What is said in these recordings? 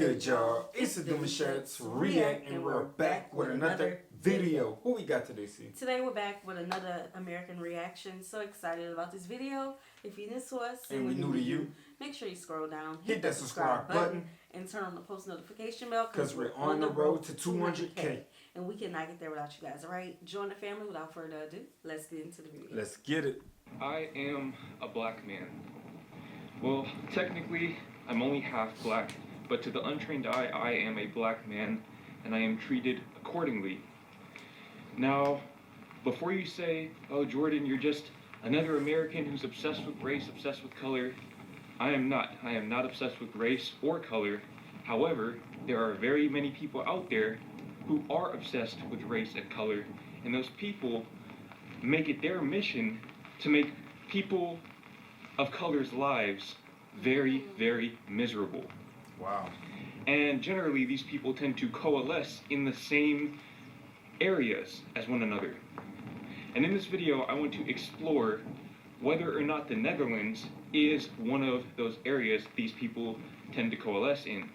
good, y'all? It's the Demouchets REACT, and we're back with another video. Who we got today, C? Today we're back with another American reaction. So excited about this video. If you're new to us and we new to you, make sure you scroll down, hit that subscribe button, and turn on the post notification bell because we're on the road to 200K. And we cannot get there without you guys, alright? Join the family. Without further ado, let's get into the video. Let's get it. I am a black man. Well, technically, I'm only half black, but to the untrained eye, I am a black man, and I am treated accordingly. Now, before you say, oh, Jordan, you're just another American who's obsessed with race, obsessed with color, I am not. I am not obsessed with race or color. However, there are very many people out there who are obsessed with race and color, and those people make it their mission to make people of color's lives very, very miserable. Wow. And generally, these people tend to coalesce in the same areas as one another. And in this video, I want to explore whether or not the Netherlands is one of those areas these people tend to coalesce in.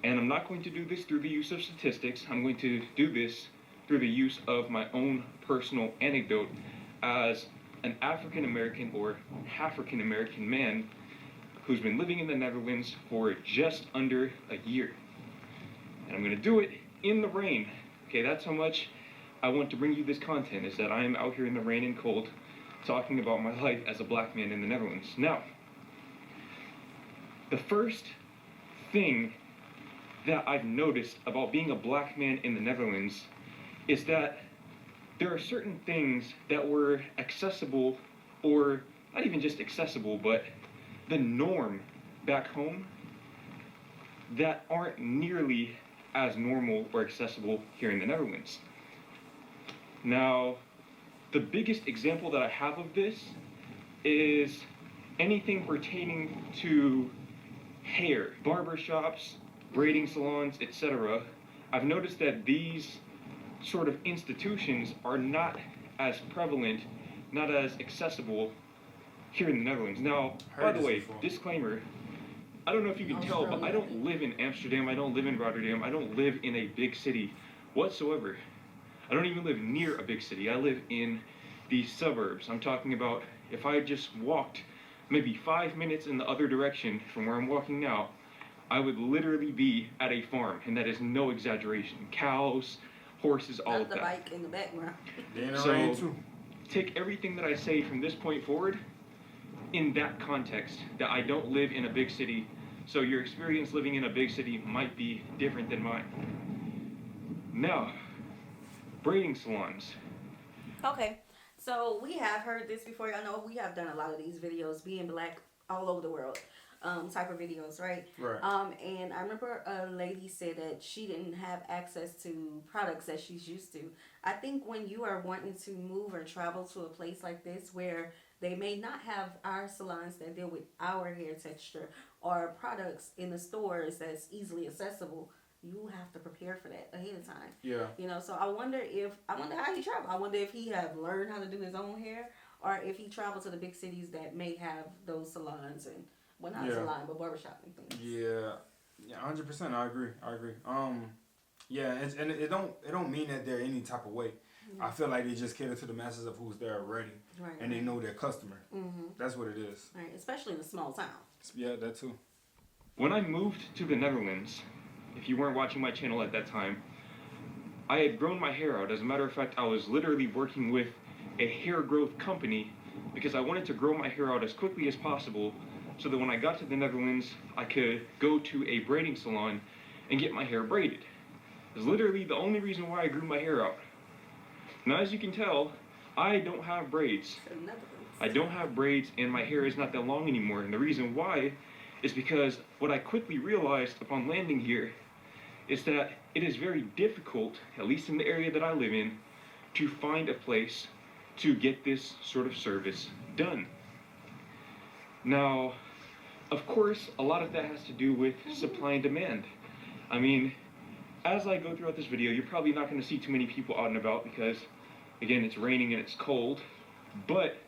And I'm not going to do this through the use of statistics. I'm going to do this through the use of my own personal anecdote as an African American or African American man who's been living in the Netherlands for just under a year. And I'm going to do it in the rain. Okay, that's how much I want to bring you this content, is that I am out here in the rain and cold talking about my life as a black man in the Netherlands. Now, the first thing that I've noticed about being a black man in the Netherlands is that there are certain things that were accessible, or not even just accessible, but the norm back home, that aren't nearly as normal or accessible here in the Netherlands. Now, the biggest example that I have of this is anything pertaining to hair, barbershops, braiding salons, etc. I've noticed that these sort of institutions are not as prevalent, not as accessible here in the Netherlands. Now, by the way, disclaimer, I don't know if you can tell, but I don't live in Amsterdam, I don't live in Rotterdam, I don't live in a big city whatsoever. I don't even live near a big city. I live in the suburbs. I'm talking about if I just walked maybe 5 minutes in the other direction from where I'm walking now, I would literally be at a farm, and that is no exaggeration. Cows, horses, all of that. The bike in the background. So take everything that I say from this point forward in that context, that I don't live in a big city, so your experience living in a big city might be different than mine. Now, braiding salons. Okay, so we have heard this before. I know we have done a lot of these videos, being black all over the world, type of videos, right? Right. And I remember a lady said that she didn't have access to products that she's used to. I think when you are wanting to move or travel to a place like this where they may not have our salons that deal with our hair texture or products in the stores that's easily accessible, you have to prepare for that ahead of time. Yeah. You know, so I wonder how he traveled. I wonder if he have learned how to do his own hair, or if he traveled to the big cities that may have those salons and, well, not salon, but barbershop and things. Yeah, 100%. I agree. Yeah, and it don't mean that they're any type of way. I feel like they just cater to the masses of who's there already, and they know their customer. That's what it is. Right, especially in a small town. Yeah, that too. When I moved to the Netherlands, if you weren't watching my channel at that time, I had grown my hair out. As a matter of fact, I was literally working with a hair growth company because I wanted to grow my hair out as quickly as possible so that when I got to the Netherlands, I could go to a braiding salon and get my hair braided. It's literally the only reason why I grew my hair out. Now, as you can tell, I don't have braids. I don't have braids, and my hair is not that long anymore. And the reason why is because what I quickly realized upon landing here is that it is very difficult, at least in the area that I live in, to find a place to get this sort of service done. Now, of course, a lot of that has to do with supply and demand. I mean, as I go throughout this video, you're probably not going to see too many people out and about because, again, it's raining and it's cold. But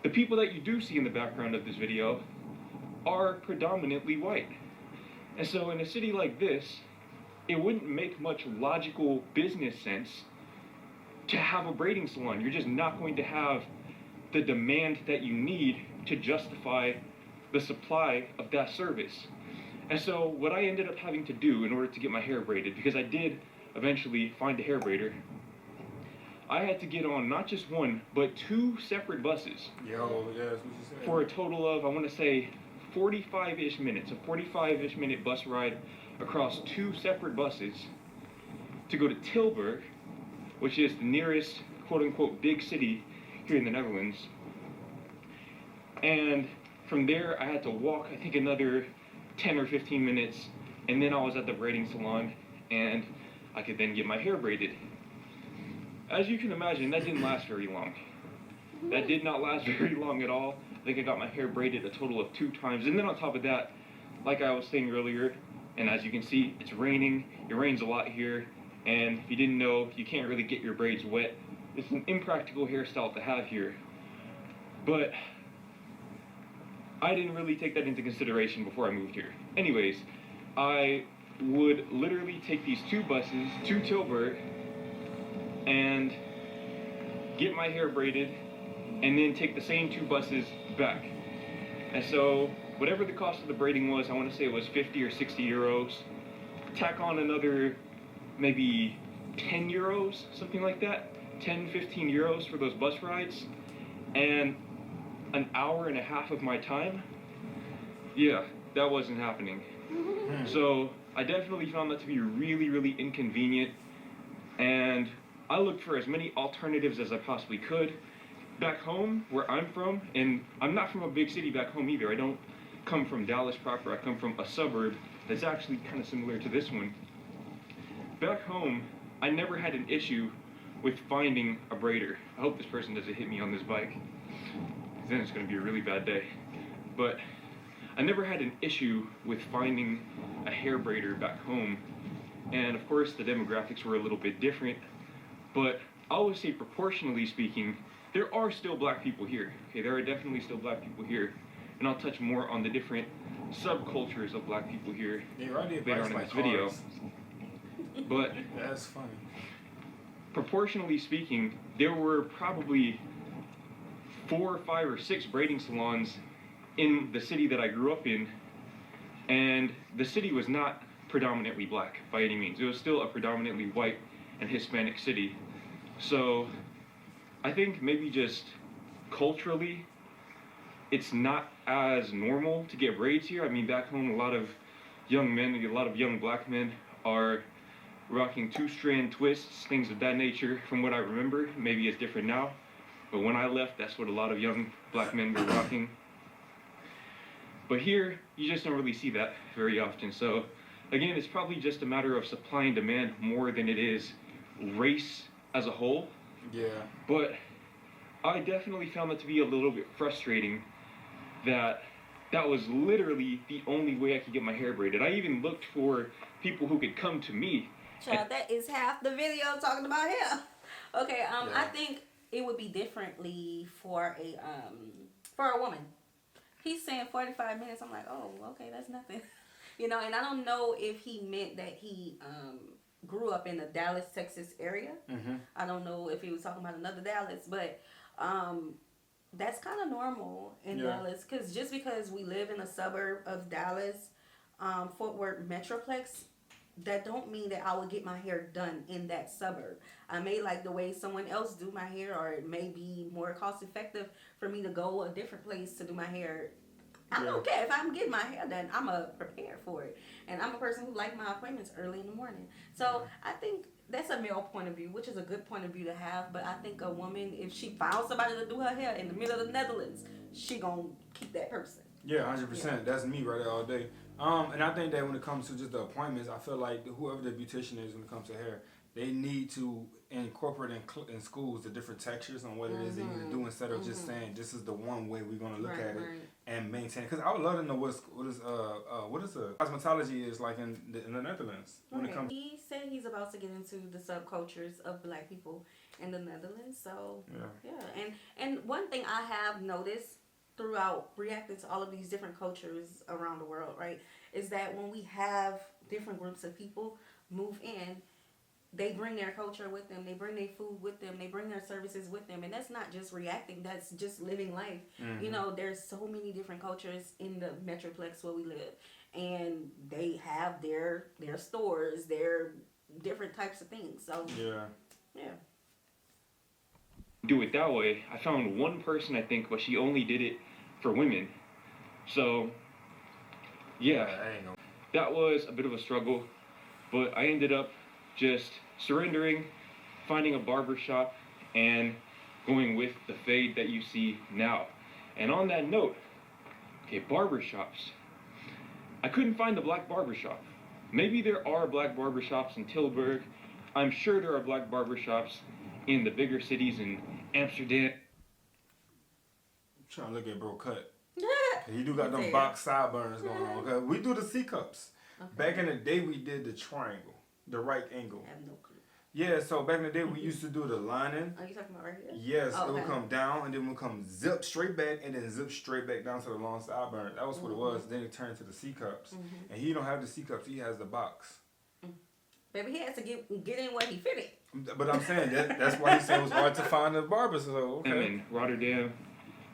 the people that you do see in the background of this video are predominantly white. And so in a city like this, it wouldn't make much logical business sense to have a braiding salon. You're just not going to have the demand that you need to justify the supply of that service. And so what I ended up having to do in order to get my hair braided, because I did eventually find a hair braider, I had to get on not just one, but 2 separate buses. Yo, yeah, that's what you said. For a total of, I want to say, 45-ish minutes, a 45-ish minute bus ride across 2 separate buses to go to Tilburg, which is the nearest quote-unquote big city here in the Netherlands. And from there, I had to walk, I think, another 10 or 15 minutes, and then I was at the braiding salon, and I could then get my hair braided. As you can imagine, that didn't last very long. That did not last very long at all. I think I got my hair braided a total of 2 times. And then on top of that, like I was saying earlier, and as you can see, it's raining. It rains a lot here. And if you didn't know, you can't really get your braids wet. It's an impractical hairstyle to have here. But I didn't really take that into consideration before I moved here. Anyways, I would literally take these 2 buses to Tilburg and get my hair braided, and then take the same 2 buses back. And so whatever the cost of the braiding was, I want to say it was 50 or 60 euros. Tack on another maybe 10 euros, something like that. 10, 15 euros for those bus rides, and an hour and a half of my time. Yeah, that wasn't happening. So I definitely found that to be really, really inconvenient, and I looked for as many alternatives as I possibly could. Back home, where I'm from, and I'm not from a big city back home either. I don't come from Dallas proper. I come from a suburb that's actually kind of similar to this one. Back home, I never had an issue with finding a braider. I hope this person doesn't hit me on this bike, because then it's going to be a really bad day. But I never had an issue with finding a hair braider back home. And of course, the demographics were a little bit different. But I always say, proportionally speaking, there are still black people here. Okay, there are definitely still black people here. And I'll touch more on the different subcultures of black people here later on in this video. But that's funny. Proportionally speaking, there were probably 4 or 5 or 6 braiding salons in the city that I grew up in, and the city was not predominantly black by any means. It was still a predominantly white and Hispanic city. So I think maybe just culturally, it's not as normal to get braids here. I mean, back home, a lot of young men, a lot of young black men are rocking 2-strand twists, things of that nature. From what I remember, maybe it's different now, but when I left, that's what a lot of young black men were rocking. But here, you just don't really see that very often. So again, it's probably just a matter of supply and demand more than it is race as a whole. Yeah. But I definitely found that to be a little bit frustrating, that was literally the only way I could get my hair braided. I even looked for people who could come to me. Child, that is half the video talking about hair. Okay, Yeah. I think it would be differently for a woman. He's saying 45 minutes. I'm like, oh, okay, that's nothing. You know, and I don't know if he meant that he grew up in the Dallas, Texas area. Mm-hmm. I don't know if he was talking about another Dallas, but that's kind of normal in Dallas. Because just because we live in a suburb of Dallas, Fort Worth Metroplex, that don't mean that I would get my hair done in that suburb. I may like the way someone else do my hair, or it may be more cost effective for me to go a different place to do my hair. I'm okay if I'm getting my hair done. I'm prepared for it, and I'm a person who like my appointments early in the morning. So I think that's a male point of view, which is a good point of view to have. But I think a woman, if she found somebody to do her hair in the middle of the Netherlands, she gonna keep that person. Yeah, 100%. That's me right there all day. And I think that when it comes to just the appointments, I feel like whoever the beautician is when it comes to hair, they need to incorporate in schools the different textures on what it is they need to do, instead of just saying this is the one way we're going to look at it and maintain. Because I would love to know what is the cosmetology is like in the Netherlands when it comes. He said he's about to get into the subcultures of black people in the Netherlands. So yeah. And one thing I have noticed throughout reacting to all of these different cultures around the world, right, is that when we have different groups of people move in, they bring their culture with them, they bring their food with them, they bring their services with them, and that's not just reacting, that's just living life. You know, there's so many different cultures in the metroplex where we live, and they have their stores, their different types of things. So yeah. Do it that way. I found one person, I think, but she only did it for women. So yeah, that was a bit of a struggle, but I ended up just surrendering, finding a barber shop, and going with the fade that you see now. And on that note, okay, barber shops. I couldn't find the black barber shop. Maybe there are black barber shops in Tilburg. I'm sure there are black barber shops in the bigger cities in Amsterdam. I'm trying to look at bro cut. He do got them box sideburns going on. Okay? We do the C cups. Okay. Back in the day, we did the triangle. The right angle. I have no clue. Yeah, so back in the day, we used to do the lining. Are you talking about right here? Yes, it would come down, and then it would come zip straight back, and then zip straight back down to the long sideburn. That was what it was. Then it turned to the C cups. And he don't have the C cups, he has the box. Baby, he has to get in where he fit it. But I'm saying, that's why he said it was hard to find a barber, so okay. And in Rotterdam,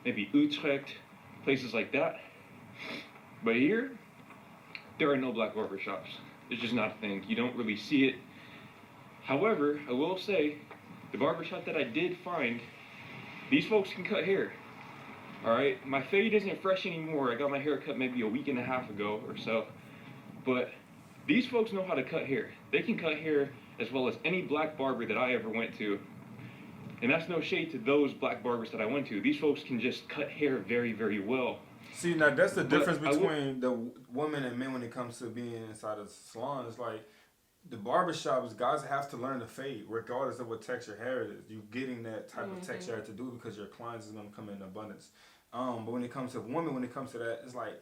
maybe Utrecht, places like that. But here, there are no black barber shops. It's just not a thing. You don't really see it. However, I will say, the barbershop that I did find, these folks can cut hair. Alright? My fade isn't fresh anymore. I got my hair cut maybe a week and a half ago or so. But these folks know how to cut hair. They can cut hair as well as any black barber that I ever went to. And that's no shade to those black barbers that I went to. These folks can just cut hair very, very well. See, now that's the difference between the women and men when it comes to being inside a salon. It's like the barbershops, guys have to learn to fade regardless of what texture hair it is. You're getting that type of texture to do because your clients is going to come in abundance. But when it comes to women, when it comes to that, it's like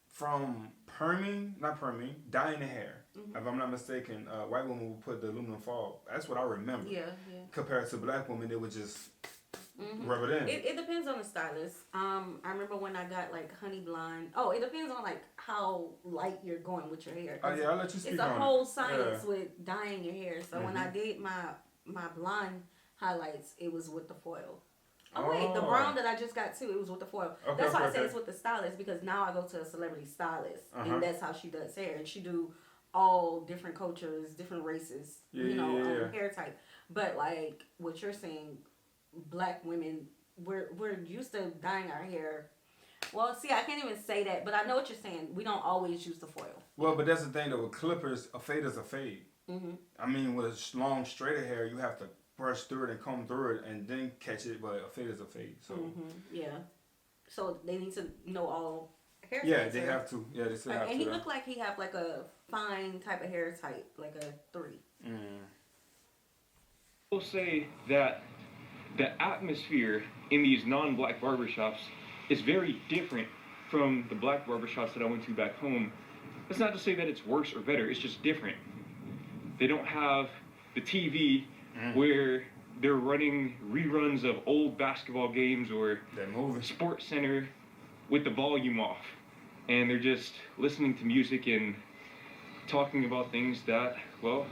from dyeing the hair. If I'm not mistaken, white women would put the aluminum foil. That's what I remember. Yeah. Compared to black women, they would just rub it in. It depends on the stylist. I remember when I got like honey blonde. Oh, it depends on like how light you're going with your hair. Oh yeah, I'll let you speak on it. It's a whole science with dyeing your hair. So when I did my blonde highlights, it was with the foil. Oh wait, the brown that I just got too, it was with the foil. Okay, that's why I say it's with the stylist, because now I go to a celebrity stylist and that's how she does hair, and she do all different cultures, different races, hair type. But like what you're saying, black women, we're used to dyeing our hair. Well, see, I can't even say that, but I know what you're saying. We don't always use the foil. Well, but that's the thing though. With clippers, a fade is a fade. I mean, with a long straighter hair, you have to brush through it and comb through it and then catch it. But a fade is a fade. So yeah. So they need to know all hair types. Yeah, they have to. Yeah, they still have to. And he looked like he had like a fine type of hair type, like a 3. I will say that the atmosphere in these non-black barbershops is very different from the black barbershops that I went to back home. That's not to say that it's worse or better, it's just different. They don't have the TV where they're running reruns of old basketball games or Sports Center with the volume off. And they're just listening to music and talking about things that, well,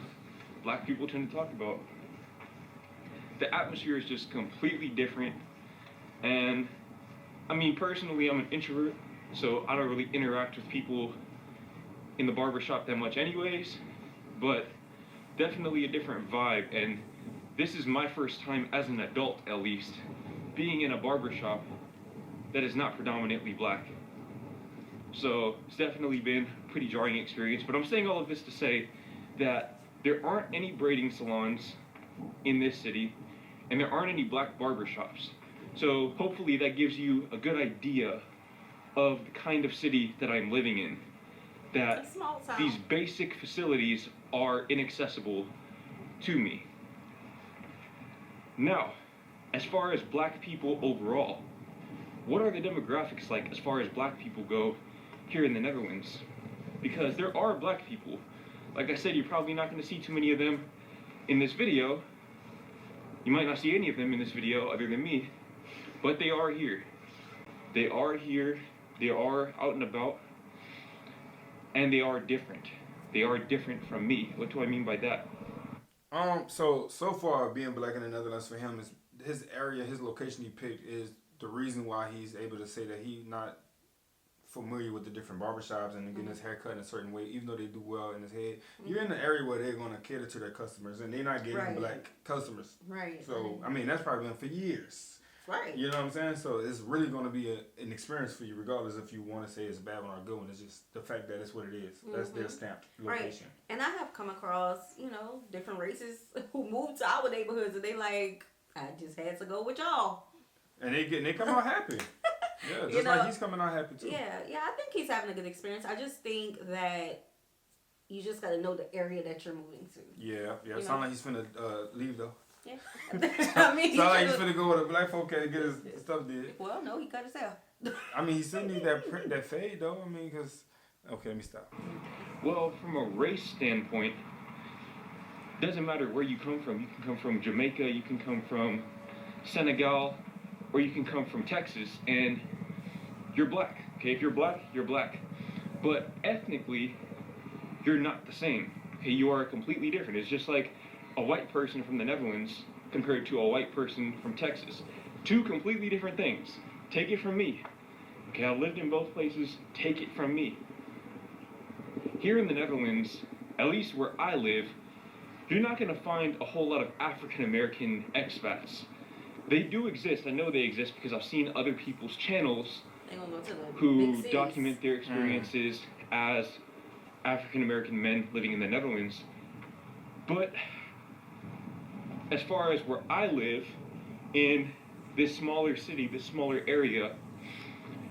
black people tend to talk about. The atmosphere is just completely different. And I mean, personally, I'm an introvert, so I don't really interact with people in the barbershop that much anyways, but definitely a different vibe. And this is my first time as an adult, at least, being in a barbershop that is not predominantly black. So it's definitely been a pretty jarring experience, but I'm saying all of this to say that there aren't any braiding salons in this city, and there aren't any black barbershops. So hopefully that gives you a good idea of the kind of city that I'm living in. That these basic facilities are inaccessible to me. Now, as far as black people overall, what are the demographics like as far as black people go here in the Netherlands? Because there are black people. Like I said, you're probably not going to see too many of them in this video. You might not see any of them in this video other than me, but they are here. They are here, they are out and about, and they are different. They are different from me. What do I mean by that? So far being black in the Netherlands for him is his area, his location he picked is the reason why he's able to say that he's not familiar with the different barbershops and getting his hair cut in a certain way, even though they do well in his head. You're in the area where they're going to cater to their customers, and they're not getting black customers. Right. So, I mean, that's probably been for years. Right. You know what I'm saying? So, it's really going to be an experience for you, regardless if you want to say it's a bad one or a good one. It's just the fact that it's what it is. That's their stamped location. Right. And I have come across, you know, different races who moved to our neighborhoods, and they like, I just had to go with y'all. And they come out happy. Yeah, just like he's coming out happy too. Yeah, I think he's having a good experience. I just think that you just got to know the area that you're moving to. Yeah. It sounds like he's finna leave though. Yeah. I mean, sounds like he's finna go with a black folk and get his stuff did. Well, no, he cut his hair. I mean, he still needs that fade though. I mean, because okay, let me stop. Well, from a race standpoint, doesn't matter where you come from. You can come from Jamaica, you can come from Senegal, or you can come from Texas, and you're black. Okay, if you're black, you're black. But ethnically, you're not the same. Okay, you are completely different. It's just like a white person from the Netherlands compared to a white person from Texas. Two completely different things. Take it from me. Okay, I lived in both places. Take it from me. Here in the Netherlands, at least where I live, you're not going to find a whole lot of African American expats. They do exist. I know they exist because I've seen other people's channels who document their experiences as African American men living in the Netherlands. But as far as where I live, in this smaller city, this smaller area,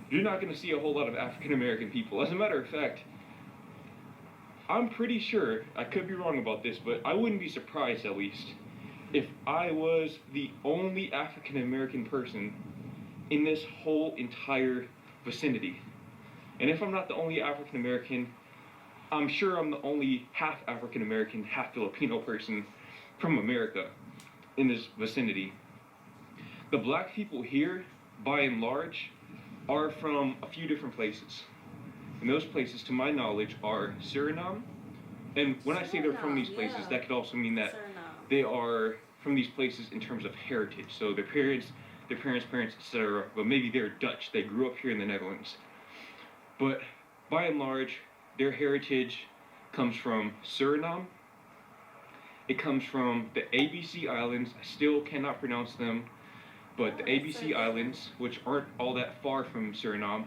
you're not going to see a whole lot of African American people. As a matter of fact, I'm pretty sure, I could be wrong about this, but I wouldn't be surprised at least if I was the only African American person in this whole entire vicinity. And if I'm not the only African American, I'm sure I'm the only half African American, half Filipino person from America in this vicinity. The black people here, by and large, are from a few different places. And those places, to my knowledge, are Suriname. And when I say they're from these places, that could also mean that they are from these places in terms of heritage. So their parents, etc. But maybe they're Dutch. They grew up here in the Netherlands. But by and large, their heritage comes from Suriname. It comes from the ABC Islands. I still cannot pronounce them. But the ABC Islands, which aren't all that far from Suriname.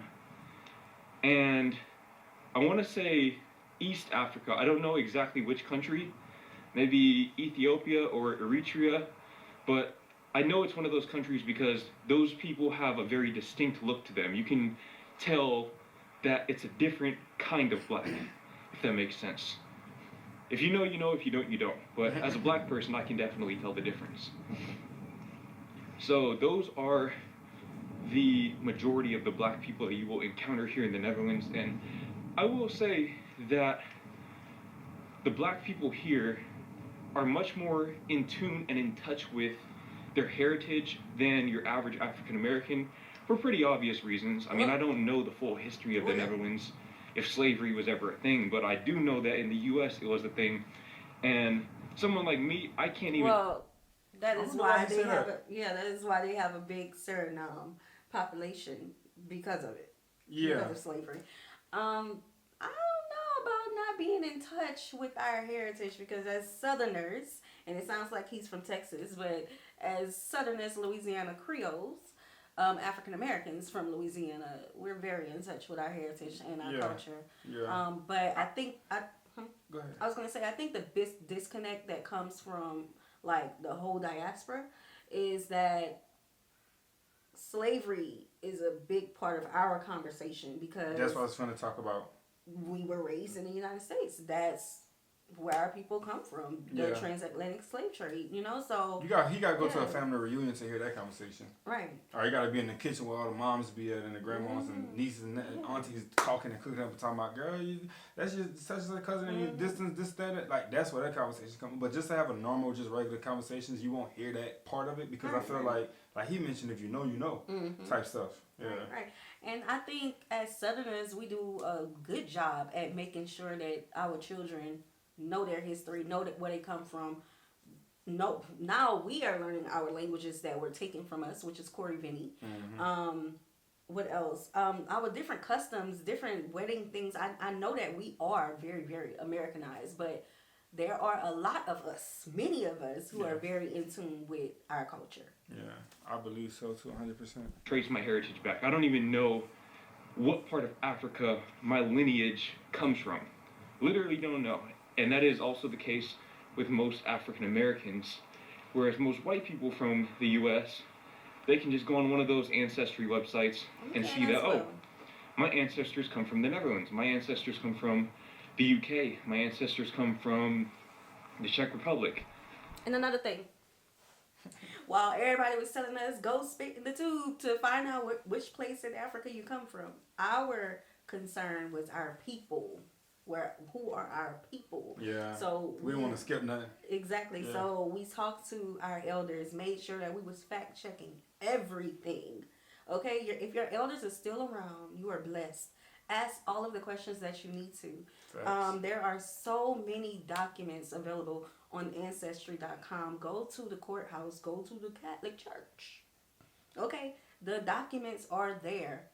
And I want to say East Africa. I don't know exactly which country. Maybe Ethiopia or Eritrea. But I know it's one of those countries because those people have a very distinct look to them. You can tell that it's a different kind of black, if that makes sense. If you know, you know. If you don't, you don't. But as a black person, I can definitely tell the difference. So those are the majority of the black people that you will encounter here in the Netherlands. And I will say that the black people here are much more in tune and in touch with their heritage than your average African American for pretty obvious reasons. I mean, I don't know the full history of the Netherlands, if slavery was ever a thing, but I do know that in the U.S. it was a thing. And someone like me, I can't even... Well, that is why they have that is why they have a big Suriname population because of it. Yeah. Because of slavery. I don't know about not being in touch with our heritage because as Southerners, and it sounds like he's from Texas, but as Southerners, Louisiana Creoles, African Americans from Louisiana, we're very in touch with our heritage and our culture. Yeah. But I think Go ahead. I was gonna say I think the disconnect that comes from like the whole diaspora is that slavery is a big part of our conversation because that's what I was going to talk about. We were raised in the United States. That's where our people come from, the transatlantic slave trade, so he got to go to a family reunion to hear that conversation. Right. Or you got to be in the kitchen where all the moms be at and the grandmas and nieces and aunties talking and cooking up and talking about, girl, that's your such and such cousin and your distance, this, that. Like, that's where that conversation comes. But just to have a normal, just regular conversations, you won't hear that part of it because I feel like he mentioned, if you know, type stuff. Yeah. Right. And I think as Southerners, we do a good job at making sure that our children know their history, know that where they come from. No, now we are learning our languages that were taken from us, which is Corey Vinny. What else? Our different customs, different wedding things. I know that we are very, very Americanized, but there are a lot of us, many of us, who are very in tune with our culture. Yeah, I believe so too, 100%. Trace my heritage back. I don't even know what part of Africa my lineage comes from. Literally don't know. And that is also the case with most African Americans. Whereas most white people from the US, they can just go on one of those ancestry websites and see that, my ancestors come from the Netherlands. My ancestors come from the UK. My ancestors come from the Czech Republic. And another thing, while everybody was telling us, go spit in the tube to find out which place in Africa you come from, our concern was our people. Who are our people? Yeah. So we don't want to skip nothing. Exactly. Yeah. So we talked to our elders, made sure that we was fact checking everything. Okay, if your elders are still around, you are blessed. Ask all of the questions that you need to. There are so many documents available on Ancestry.com. Go to the courthouse. Go to the Catholic Church. Okay, the documents are there.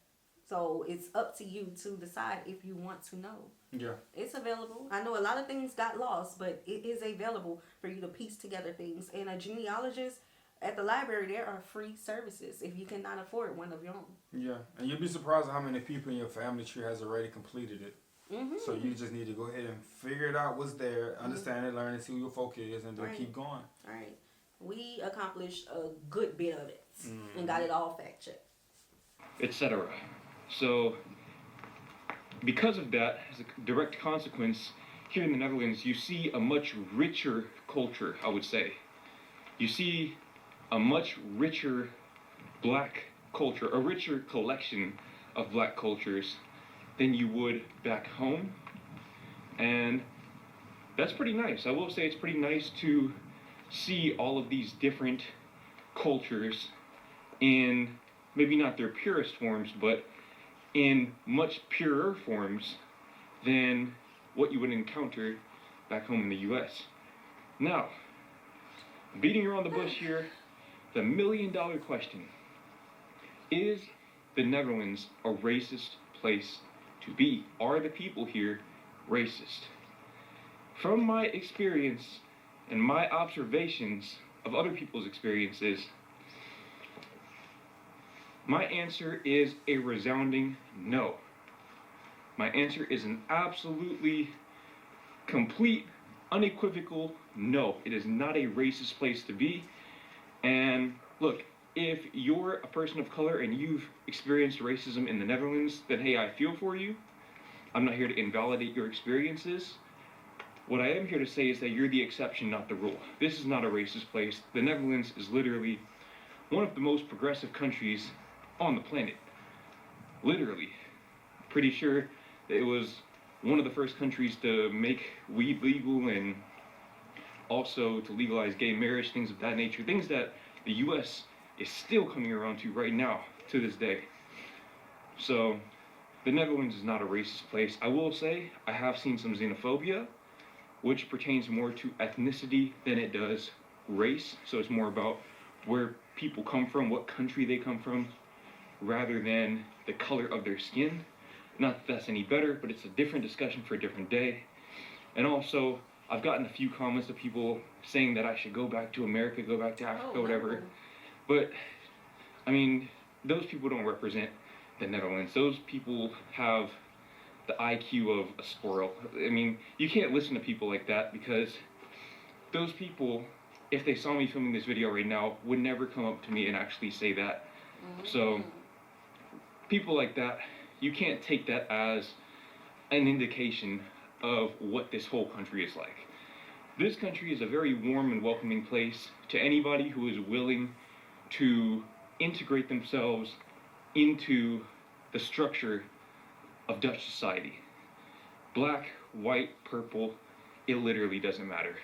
So it's up to you to decide if you want to know. Yeah. It's available. I know a lot of things got lost, but it is available for you to piece together things. And a genealogist at the library, there are free services if you cannot afford one of your own. Yeah. And you'll be surprised how many people in your family tree has already completed it. So you just need to go ahead and figure it out what's there, understand it, learn it, see who your folk is, and then keep going. All right. We accomplished a good bit of it and got it all fact checked. Etc. So, because of that, as a direct consequence, here in the Netherlands, you see a much richer culture, I would say. You see a much richer black culture, a richer collection of black cultures than you would back home. And that's pretty nice. I will say it's pretty nice to see all of these different cultures in maybe not their purest forms, but in much purer forms than what you would encounter back home in the US. Now, beating around the bush here, the $1 million question. Is the Netherlands a racist place to be? Are the people here racist? From my experience and my observations of other people's experiences, my answer is a resounding no. My answer is an absolutely complete, unequivocal no. It is not a racist place to be. And look, if you're a person of color and you've experienced racism in the Netherlands, then hey, I feel for you. I'm not here to invalidate your experiences. What I am here to say is that you're the exception, not the rule. This is not a racist place. The Netherlands is literally one of the most progressive countries on the planet. Literally. Pretty sure that it was one of the first countries to make weed legal and also to legalize gay marriage, things of that nature. Things that the US is still coming around to right now, to this day. So, the Netherlands is not a racist place. I will say, I have seen some xenophobia, which pertains more to ethnicity than it does race. So it's more about where people come from, what country they come from, rather than the color of their skin. Not that that's any better, but it's a different discussion for a different day. And also, I've gotten a few comments of people saying that I should go back to America, go back to Africa, whatever. But, I mean, those people don't represent the Netherlands. Those people have the IQ of a squirrel. I mean, you can't listen to people like that because those people, if they saw me filming this video right now, would never come up to me and actually say that. So, people like that, you can't take that as an indication of what this whole country is like. This country is a very warm and welcoming place to anybody who is willing to integrate themselves into the structure of Dutch society. Black, white, purple, it literally doesn't matter.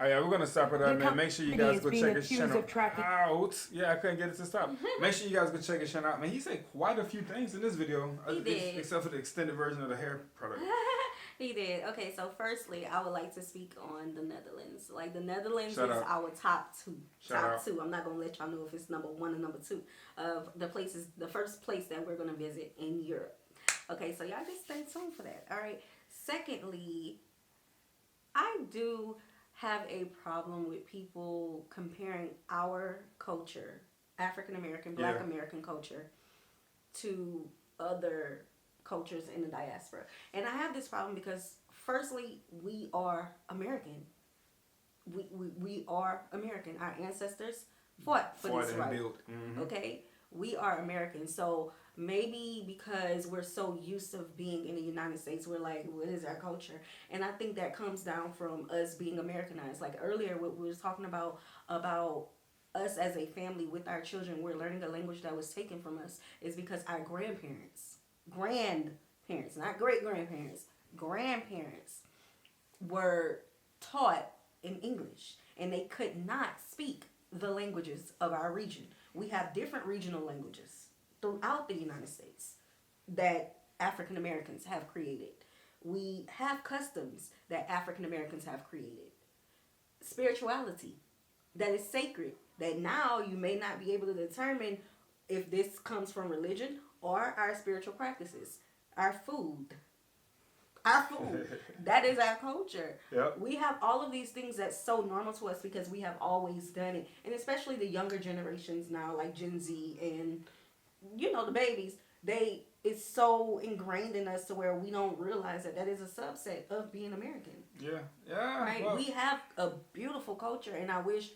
Oh yeah, we're gonna stop it up, man. Make sure you guys go check his channel out. Yeah, I couldn't get it to stop. Make sure you guys go check his channel out, man. He said quite a few things in this video, except for the extended version of the hair product. He did. Okay, so firstly, I would like to speak on the Netherlands. Like, the Netherlands is our top two. Top two. I'm not going to let y'all know if it's number one or number two of the places, the first place that we're going to visit in Europe. Okay, so y'all just stay tuned for that. All right. Secondly, I do have a problem with people comparing our culture, African American, Black American culture, to other cultures in the diaspora. And I have this problem because, firstly, we are American. We are American. Our ancestors fought for this right. Okay? We are American. So maybe because we're so used to being in the United States, we're like, what is our culture? And I think that comes down from us being Americanized. Like earlier, what we were talking about us as a family with our children, we're learning a language that was taken from us, is because our grandparents, not great-grandparents, grandparents were taught in English, and they could not speak the languages of our region. We have different regional languages throughout the United States that African Americans have created. We have customs that African Americans have created. Spirituality that is sacred, that now you may not be able to determine if this comes from religion or our spiritual practices. Our food. That is our culture. Yep. We have all of these things that's so normal to us because we have always done it. And especially the younger generations now, like Gen Z and, you know, the babies, it's so ingrained in us to where we don't realize that is a subset of being American. Yeah. Right? Well, we have a beautiful culture, and I wish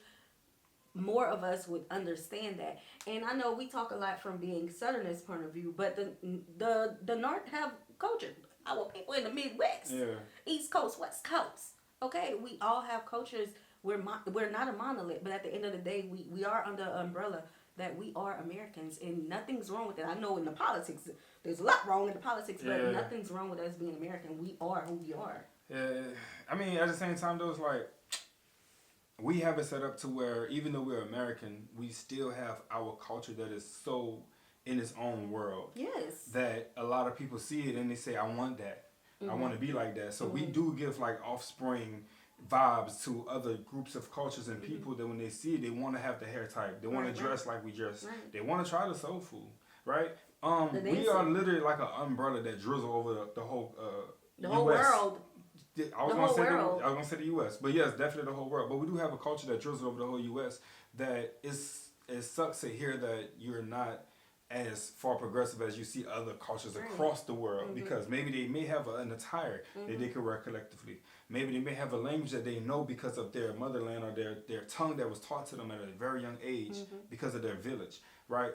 more of us would understand that. And I know we talk a lot from being Southerners' point of view, but the North have culture. Our people in the Midwest, East Coast, West Coast. Okay, we all have cultures. We're not a monolith, but at the end of the day, we are under an umbrella that we are Americans, and nothing's wrong with it. I know in the politics, there's a lot wrong in the politics, but nothing's wrong with us being American. We are who we are. Yeah, I mean, at the same time, though, it's like, we have it set up to where even though we're American, we still have our culture that is so in its own world. Yes. That a lot of people see it and they say, I want that. I want to be like that. So we do give like offspring vibes to other groups of cultures and people that when they see it, they want to have the hair type. They want to dress like we dress. They want to try the soul food, right? We are literally like an umbrella that drizzle over the whole whole world. I was gonna say the U.S., but yes, definitely the whole world. But we do have a culture that drizzles over the whole U.S. that it sucks to hear that you're not as far progressive as you see other cultures across the world, because maybe they may have an attire that they can wear collectively. Maybe they may have a language that they know because of their motherland or their tongue that was taught to them at a very young age because of their village, right?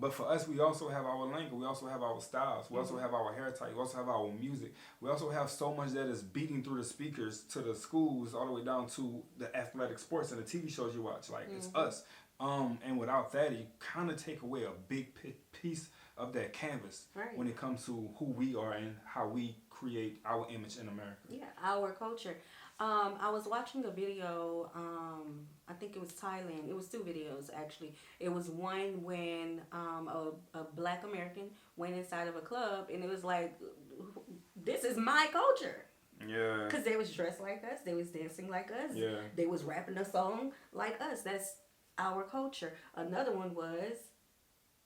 But for us, we also have our language. We also have our styles. We also have our hair type. We also have our music. We also have so much that is beating through the speakers to the schools all the way down to the athletic sports and the TV shows you watch. Like, it's us. And without that, you kind of take away a big piece of that canvas when it comes to who we are and how we create our image in America. Yeah, our culture. I was watching a video, I think it was Thailand. It was two videos, actually. It was one when a Black American went inside of a club, and it was like, this is my culture. Yeah. Because they was dressed like us. They was dancing like us. Yeah. They was rapping a song like us. That's our culture. Another one was,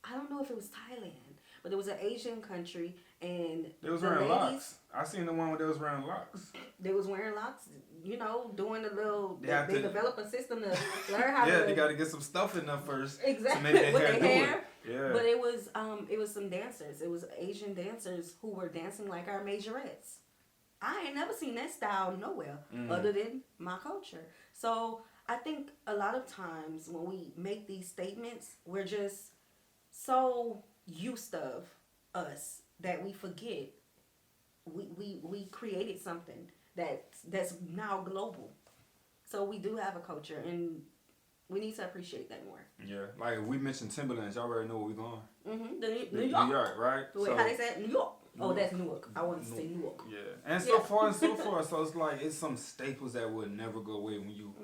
I don't know if it was Thailand, but it was an Asian country, and they was wearing locks. I seen the one where they was wearing locks. They was wearing locks, you know, doing the little. They develop a system to learn how. Yeah, they got to get some stuff in there first. Exactly. To make their hair. Yeah. But it was some dancers. It was Asian dancers who were dancing like our majorettes. I ain't never seen that style nowhere other than my culture. So I think a lot of times when we make these statements, we're just so used of us that we forget we created something that's now global. So we do have a culture, and we need to appreciate that more. Yeah, like if we mentioned Timberlands, y'all already know where we going. New York. New York, right? Wait, so, how they say it? New York. Oh, that's Newark. I want to say Newark. Yeah, and so far and so forth. So it's like it's some staples that would never go away when you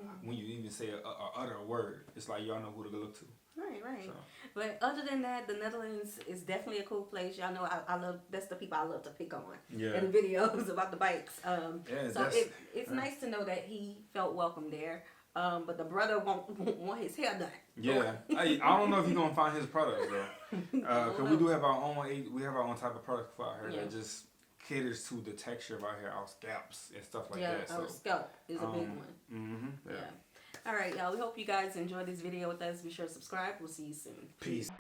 even say a utter word. It's like y'all know who to look to. Right. So. But other than that, the Netherlands is definitely a cool place. Y'all know I love, that's the people I love to pick on in the videos about the bikes. So it's nice to know that he felt welcome there. But the brother won't want his hair done. Yeah, I don't know if he's gonna find his product though, because we do have our own type of product for our hair that just caters to the texture of our hair, our scalps and stuff like that. Yeah, our scalp is a big one. Yeah. All right, y'all. We hope you guys enjoyed this video with us. Be sure to subscribe. We'll see you soon. Peace.